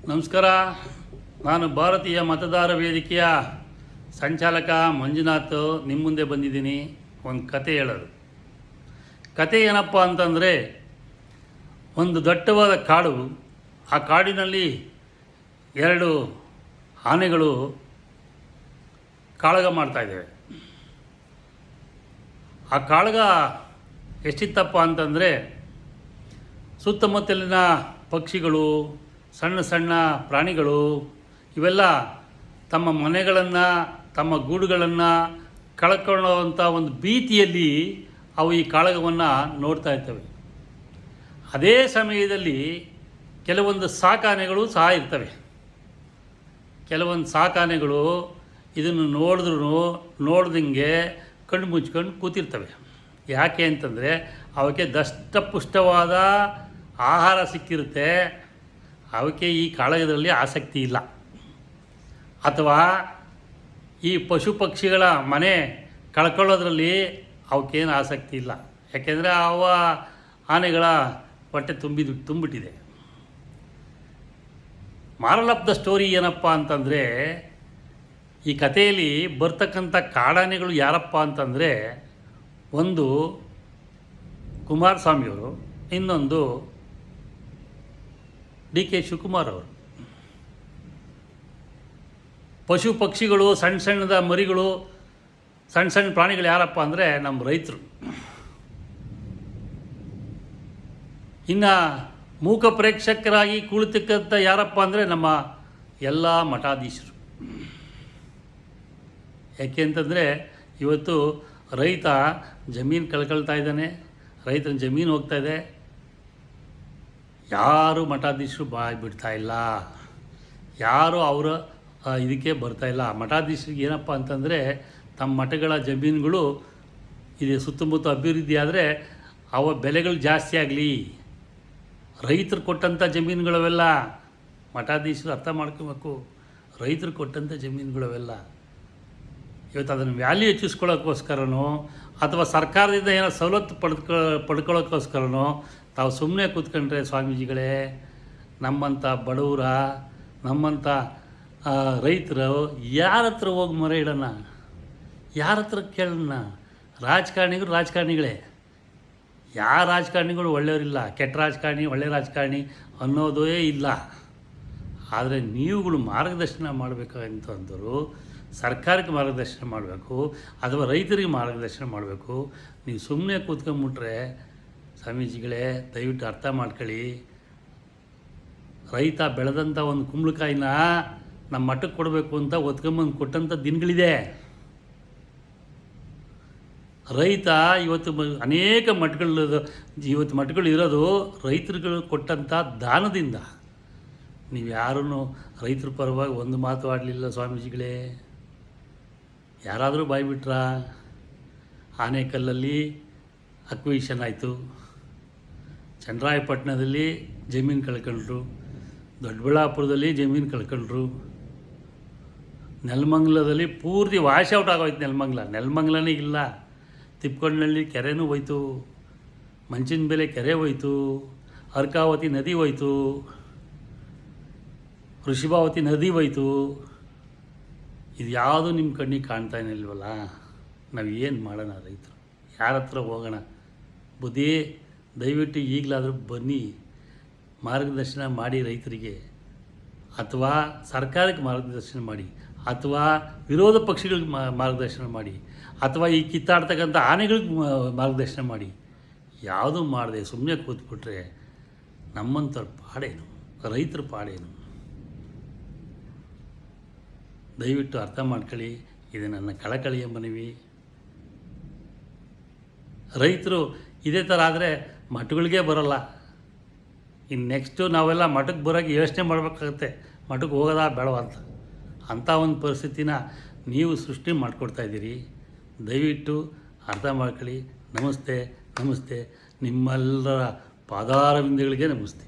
ನಮಸ್ಕಾರ. ನಾನು ಭಾರತೀಯ ಮತದಾರ ವೇದಿಕೆಯ ಸಂಚಾಲಕ ಮಂಜುನಾಥ್ ನಿಮ್ಮ ಮುಂದೆ ಬಂದಿದ್ದೀನಿ ಒಂದು ಕತೆ ಹೇಳೋದು. ಕತೆ ಏನಪ್ಪ ಅಂತಂದರೆ, ಒಂದು ದಟ್ಟವಾದ ಕಾಡು. ಆ ಕಾಡಿನಲ್ಲಿ ಎರಡು ಆನೆಗಳು ಕಾಳಗ ಮಾಡ್ತಾಯಿದ್ದೇವೆ. ಆ ಕಾಳಗ ಎಷ್ಟಿತ್ತಪ್ಪ ಅಂತಂದರೆ, ಸುತ್ತಮುತ್ತಲಿನ ಪಕ್ಷಿಗಳು, ಸಣ್ಣ ಸಣ್ಣ ಪ್ರಾಣಿಗಳು ಇವೆಲ್ಲ ತಮ್ಮ ಮನೆಗಳನ್ನು, ತಮ್ಮ ಗೂಡುಗಳನ್ನು ಕಳ್ಕೊಳ್ಳುವಂಥ ಒಂದು ಭೀತಿಯಲ್ಲಿ ಅವು ಈ ಕಾಳಗವನ್ನು ನೋಡ್ತಾ ಇರ್ತವೆ. ಅದೇ ಸಮಯದಲ್ಲಿ ಕೆಲವೊಂದು ಸಾಕಾನೆಗಳು ಸಹ ಇರ್ತವೆ. ಕೆಲವೊಂದು ಸಾಕಾನೆಗಳು ಇದನ್ನು ನೋಡ್ದಂಗೆ ಕಣ್ಣು ಮುಚ್ಕೊಂಡು ಕೂತಿರ್ತವೆ. ಯಾಕೆ ಅಂತಂದರೆ ಅವಕ್ಕೆ ದಷ್ಟಪುಷ್ಟವಾದ ಆಹಾರ ಸಿಕ್ಕಿರುತ್ತೆ. ಅವಕ್ಕೆ ಈ ಕಾಳಗದಲ್ಲಿ ಆಸಕ್ತಿ ಇಲ್ಲ. ಅಥವಾ ಈ ಪಶು ಪಕ್ಷಿಗಳ ಮನೆ ಕಳ್ಕೊಳ್ಳೋದ್ರಲ್ಲಿ ಅವಕ್ಕೇನು ಆಸಕ್ತಿ ಇಲ್ಲ. ಯಾಕೆಂದರೆ ಅವ ಆನೆಗಳ ಹೊಟ್ಟೆ ತುಂಬಿಟ್ಟಿದೆ. ಮಾರಲ್ ಆಫ್ ದ ಸ್ಟೋರಿ ಏನಪ್ಪ ಅಂತಂದರೆ, ಈ ಕಥೆಯಲ್ಲಿ ಬರ್ತಕ್ಕಂಥ ಕಾಡಾನೆಗಳು ಯಾರಪ್ಪ ಅಂತಂದರೆ, ಒಂದು ಕುಮಾರಸ್ವಾಮಿಯವರು, ಇನ್ನೊಂದು ಡಿ.ಕೆ. ಶಿವಕುಮಾರ್ ಅವರು. ಪಶು ಪಕ್ಷಿಗಳು, ಸಣ್ಣ ಸಣ್ಣದ ಮರಿಗಳು, ಸಣ್ಣ ಸಣ್ಣ ಪ್ರಾಣಿಗಳು ಯಾರಪ್ಪ ಅಂದರೆ ನಮ್ಮ ರೈತರು. ಇನ್ನು ಮೂಕ ಪ್ರೇಕ್ಷಕರಾಗಿ ಕುಳಿತಕ್ಕಂಥ ಯಾರಪ್ಪ ಅಂದರೆ ನಮ್ಮ ಎಲ್ಲ ಮಠಾಧೀಶರು. ಯಾಕೆ ಅಂತಂದರೆ ಇವತ್ತು ರೈತ ಜಮೀನು ಕಳ್ಕೊಳ್ತಾ ಇದ್ದಾನೆ, ರೈತನ ಜಮೀನು ಹೋಗ್ತಾಯಿದೆ. ಯಾರು ಮಠಾಧೀಶರು ಬಾಯಿ ಬಿಡ್ತಾ ಇಲ್ಲ, ಯಾರು ಅವರ ಇದಕ್ಕೆ ಬರ್ತಾಯಿಲ್ಲ. ಮಠಾಧೀಶರಿಗೆ ಏನಪ್ಪ ಅಂತಂದರೆ, ತಮ್ಮ ಮಠಗಳ ಜಮೀನುಗಳು ಇದೆ ಸುತ್ತಮುತ್ತ ಅಭಿವೃದ್ಧಿ ಆದರೆ ಅವ ಬೆಲೆಗಳು ಜಾಸ್ತಿ ಆಗಲಿ. ರೈತರು ಕೊಟ್ಟಂಥ ಜಮೀನುಗಳವೆಲ್ಲ, ಮಠಾಧೀಶರು ಅರ್ಥ ಮಾಡ್ಕೋಬೇಕು. ರೈತರು ಕೊಟ್ಟಂಥ ಜಮೀನುಗಳವೆಲ್ಲ ಇವತ್ತು ಅದನ್ನು ವ್ಯಾಲ್ಯೂ ಹೆಚ್ಚಿಸ್ಕೊಳ್ಳೋಕ್ಕೋಸ್ಕರನೋ ಅಥವಾ ಸರ್ಕಾರದಿಂದ ಏನೋ ಸವಲತ್ತು ಪಡ್ಕೊಳ್ಳೋಕ್ಕೋಸ್ಕರನೋ ತಾವು ಸುಮ್ಮನೆ ಕೂತ್ಕೊಂಡ್ರೆ, ಸ್ವಾಮೀಜಿಗಳೇ, ನಮ್ಮಂಥ ಬಡವರ, ನಮ್ಮಂಥ ರೈತರು ಯಾರ ಹತ್ರ ಹೋಗಿ ಮೊರೆ ಇಡೋಣ? ಯಾರ ಹತ್ರ ಕೇಳೋಣ? ರಾಜಕಾರಣಿಗಳೇ. ಯಾವ ರಾಜಕಾರಣಿಗಳು ಒಳ್ಳೆಯವರಿಲ್ಲ. ಕೆಟ್ಟ ರಾಜಕಾರಣಿ, ಒಳ್ಳೆ ರಾಜಕಾರಣಿ ಅನ್ನೋದೇ ಇಲ್ಲ. ಆದರೆ ನೀವುಗಳು ಮಾರ್ಗದರ್ಶನ ಮಾಡಬೇಕಂತಂದರು ಸರ್ಕಾರಕ್ಕೆ ಮಾರ್ಗದರ್ಶನ ಮಾಡಬೇಕು ಅಥವಾ ರೈತರಿಗೆ ಮಾರ್ಗದರ್ಶನ ಮಾಡಬೇಕು. ನೀವು ಸುಮ್ಮನೆ ಕೂತ್ಕೊಂಡ್ಬಿಟ್ರೆ, ಸ್ವಾಮೀಜಿಗಳೇ ದಯವಿಟ್ಟು ಅರ್ಥ ಮಾಡ್ಕೊಳ್ಳಿ. ರೈತ ಬೆಳೆದಂಥ ಒಂದು ಕುಂಬಳಕಾಯಿನ ನಮ್ಮ ಮಠಕ್ಕೆ ಕೊಡಬೇಕು ಅಂತ ಒತ್ಕೊಂಬಂದು ಕೊಟ್ಟಂಥ ದಿನಗಳಿದೆ. ರೈತ ಇವತ್ತು ಅನೇಕ ಮಠಗಳು ಇರೋದು ರೈತರುಗಳು ಕೊಟ್ಟಂಥ ದಾನದಿಂದ. ನೀವು ಯಾರೂ ರೈತರ ಪರವಾಗಿ ಒಂದು ಮಾತು ಆಡಲಿಲ್ಲ ಸ್ವಾಮೀಜಿಗಳೇ. ಯಾರಾದರೂ ಬಾಯ್ಬಿಟ್ರಾ? ಆನೇಕಲ್ಲಲ್ಲಿ ಅಕ್ವಿಷನ್ ಆಯಿತು, ಚನ್ನರಾಯಪಟ್ಟಣದಲ್ಲಿ ಜಮೀನು ಕಳ್ಕೊಂಡ್ರು, ದೊಡ್ಡಬಳ್ಳಾಪುರದಲ್ಲಿ ಜಮೀನು ಕಳ್ಕೊಂಡ್ರು, ನೆಲಮಂಗಲದಲ್ಲಿ ಪೂರ್ತಿ ವಾಶ್ ಔಟ್ ಆಗೋಯ್ತು. ನೆಲಮಂಗಲನೇ ಇಲ್ಲ. ತಿಪ್ಪಕೊಂಡನಹಳ್ಳಿ ಕೆರೆನೂ ಹೋಯ್ತು, ಮಂಚಿನ ಬೆಲೆ ಕೆರೆ ಹೋಯ್ತು, ಅರ್ಕಾವತಿ ನದಿ ಹೋಯ್ತು, ಋಷಭಾವತಿ ನದಿ ಹೋಯ್ತು. ಇದು ಯಾವುದು ನಿಮ್ಮ ಕಣ್ಣಿಗೆ ಕಾಣ್ತಾನೆ ಇಲ್ವಲ್ಲ? ನಾವು ಏನು ಮಾಡೋಣ? ರೈತರು ಯಾರ ಹತ್ರ ಹೋಗೋಣ? ಬುದ್ಧಿ, ದಯವಿಟ್ಟು ಈಗಲಾದರೂ ಬನ್ನಿ, ಮಾರ್ಗದರ್ಶನ ಮಾಡಿ ರೈತರಿಗೆ, ಅಥವಾ ಸರ್ಕಾರಕ್ಕೆ ಮಾರ್ಗದರ್ಶನ ಮಾಡಿ, ಅಥವಾ ವಿರೋಧ ಪಕ್ಷಗಳಿಗೆ ಮಾರ್ಗದರ್ಶನ ಮಾಡಿ, ಅಥವಾ ಈ ಕಿತ್ತಾಡ್ತಕ್ಕಂಥ ಆನೆಗಳಿಗೆ ಮಾರ್ಗದರ್ಶನ ಮಾಡಿ. ಯಾವುದೂ ಮಾಡದೆ ಸುಮ್ಮನೆ ಕೂತ್ಬಿಟ್ರೆ ನಮ್ಮಂಥವ್ರ ಪಾಡೇನು, ರೈತರ ಪಾಡೇನು? ದಯವಿಟ್ಟು ಅರ್ಥ ಮಾಡ್ಕೊಳ್ಳಿ. ಇದು ನನ್ನ ಕಳಕಳಿಯ ಮನವಿ. ರೈತರು ಇದೇ ಥರ ಆದರೆ ಮಠಗಳಿಗೆ ಬರೋಲ್ಲ. ಇನ್ನು ನೆಕ್ಸ್ಟು ನಾವೆಲ್ಲ ಮಠಕ್ಕೆ ಬರೋಕ್ಕೆ ಯೋಚನೆ ಮಾಡಬೇಕಾಗತ್ತೆ, ಮಠಕ್ಕೆ ಹೋಗೋದಾ ಬೇಡವಾ ಅಂತ. ಅಂಥ ಒಂದು ಪರಿಸ್ಥಿತಿನ ನೀವು ಸೃಷ್ಟಿ ಮಾಡಿಕೊಡ್ತಾಯಿದ್ದೀರಿ. ದಯವಿಟ್ಟು ಅರ್ಥ ಮಾಡ್ಕೊಳ್ಳಿ. ನಮಸ್ತೆ. ನಿಮ್ಮೆಲ್ಲರ ಪಾದಾರವಿಂದಗಳಿಗೆ ನಮಸ್ತೆ.